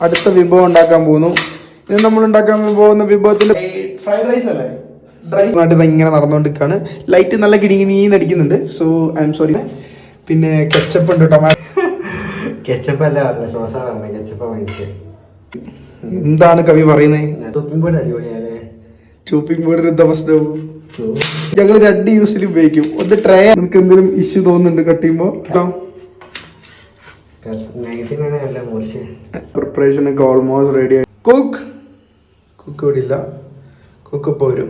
അടുത്ത വിഭവം ഉണ്ടാക്കാൻ പോകുന്നു. ഇത് നമ്മൾ ഉണ്ടാക്കാൻ പോകുന്ന വിഭവത്തിൽ ഫ്രൈഡ് റൈസ് അല്ലേ, ഡ്രൈ നാട്ടിൽ ഇങ്ങനെ നടന്നുകൊണ്ടിരിക്കുകയാണ്. ലൈറ്റ് നല്ല കിണിങ്ങിനീന്ന് അടിക്കുന്നുണ്ട്. So I am sorry. പിന്നെ കെച്ചപ്പ് ഉണ്ട്, ടൊമാറ്റോ. കെച്ചപ്പ് അല്ല പറഞ്ഞത്, സോസാ പറഞ്ഞത്. കെച്ചപ്പ് വാങ്ങിച്ചത്. എന്താണ് കവി പറയുന്നത്? Chopping board അടിപൊളിയാലേ. ചോപ്പിംഗ് ബോർഡിന് എന്താ പ്രശ്നവും? ഞങ്ങൾ 2 യൂസിൽ ഉപയോഗിക്കും. ഒന്ന് ട്രൈ. നമുക്ക് എന്തെങ്കിലും ഇഷ്യൂ തോന്നുന്നുണ്ട് കട്ട് ചെയ്യുമ്പോൾ? പ്രിപ്പറേഷൻ ഒക്കെ ഓൾമോസ്റ്റ് റെഡി ആയി. കുക്ക് ഇവിടെ ഇല്ല. കുക്ക് ഇപ്പോൾ വരും.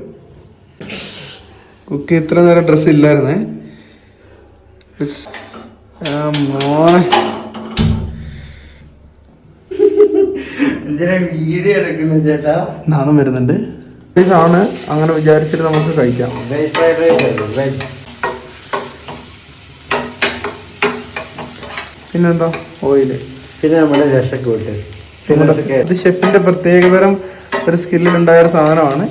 കുക്ക് ഇത്ര നേരം ഡ്രസ്സ് ഇല്ലായിരുന്നേ. വീഡിയോ എടുക്കുന്ന ചേട്ടാ നാണം വരുന്നുണ്ട്. ആണ് അങ്ങനെ വിചാരിച്ചിട്ട് നമുക്ക് കഴിക്കാം. പിന്നെന്താ, ഓയില്, പിന്നെ നമ്മുടെ രസക്കൂട്ട്. ഇത് ഷെഫിന്റെ പ്രത്യേകതരം ഒരു സ്കില്ലിലുണ്ടായ ഒരു സാധനമാണ്.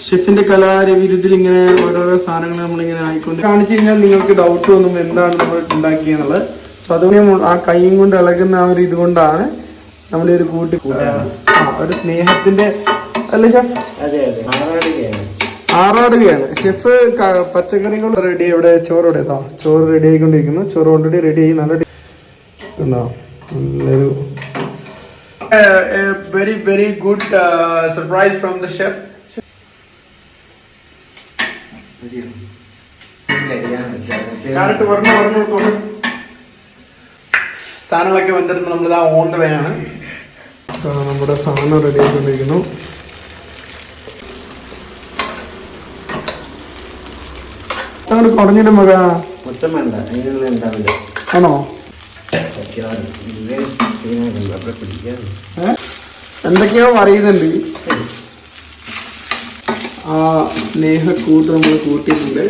ഷെഫിന്റെ കലാരവിരുദ്ധിൽ ഇങ്ങനെ ഓരോരോ സാധനങ്ങൾ നമ്മളിങ്ങനെ ആയിക്കൊണ്ട് കാണിച്ചു കഴിഞ്ഞാൽ നിങ്ങൾക്ക് ഡൗട്ട് തോന്നും എന്താണ് നമ്മൾ ഉണ്ടാക്കിയെന്നുള്ളത്. സോ അതുകൊണ്ട് ആ കൈയും കൊണ്ട് ഇളകുന്ന ആ ഒരു ഇതുകൊണ്ടാണ് നമ്മളെ ഒരു ഒരു സ്നേഹത്തിന്റെ അല്ലേ ഷെഫ്? ആറാടുകയാണ് ഷെഫ്. പച്ചക്കറികൾ റെഡി. ഇവിടെ ചോറ് ഇവിടെ ചോറ് റെഡി ആയിക്കൊണ്ടിരിക്കുന്നു. ചോറ് ഓൾറെഡി റെഡി ആയി. നല്ലൊരു very very good surprise from the chef. സാധനങ്ങളൊക്കെ വന്നിട്ട് നമ്മളിതാ ഓൺ ദ വേ ആണ്. നമ്മുടെ സാധനം റെഡി ആയിക്കൊണ്ടിരിക്കുന്നു. കുറഞ്ഞിട്ട് മക ആണോ? എന്തൊക്കെയോ പറയുന്നുണ്ട്. ആ സ്നേഹക്കൂട്ട് നമ്മൾ കൂട്ടിയിട്ടുണ്ട്.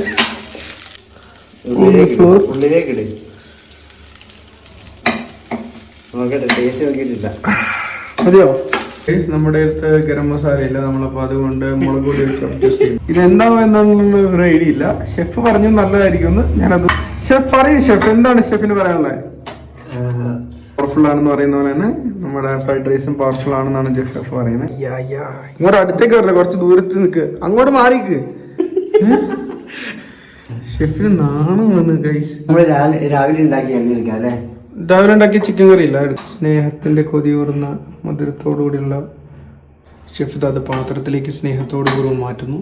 മതിയോ? നമ്മുടെ അടുത്ത് ഗരം മസാല ഇല്ല, നമ്മളപ്പോ അതുകൊണ്ട് മുളക് പൊടി വെച്ച് അഡ്ജസ്റ്റ് ചെയ്യും. ഇതെന്താണോ എന്താണെന്ന് ഒരു ഐഡിയ ഇല്ല. ഷെഫ് പറഞ്ഞു നല്ലതായിരിക്കും. ഞാനത് ഷെഫ് പറയും. ഷെഫ് എന്താണ് ഷെഫിന് പറയാനുള്ളത്? പവർഫുൾ ആണെന്ന് പറയുന്ന പോലെ തന്നെ നമ്മുടെ ഫ്രൈഡ് റൈസും പവർഫുൾ ആണെന്നാണ് ഷെഫ് പറയുന്നത്. ഇങ്ങോട്ട് അടുത്തേക്ക് വരില്ല, കുറച്ച് ദൂരത്ത് നിൽക്ക്. അങ്ങോട്ട് മാറിക്ക്. ഷെഫിന് നാണം വന്ന് കഴിച്ച്. രാവിലെ ഉണ്ടാക്കിയ ചിക്കൻ കറി ഇല്ല. സ്നേഹത്തിന്റെ കൊതിയൂറുന്ന മധുരത്തോടു കൂടിയുള്ള ഷെഫ് അത് പാത്രത്തിലേക്ക് സ്നേഹത്തോടു കൂടി മാറ്റുന്നു.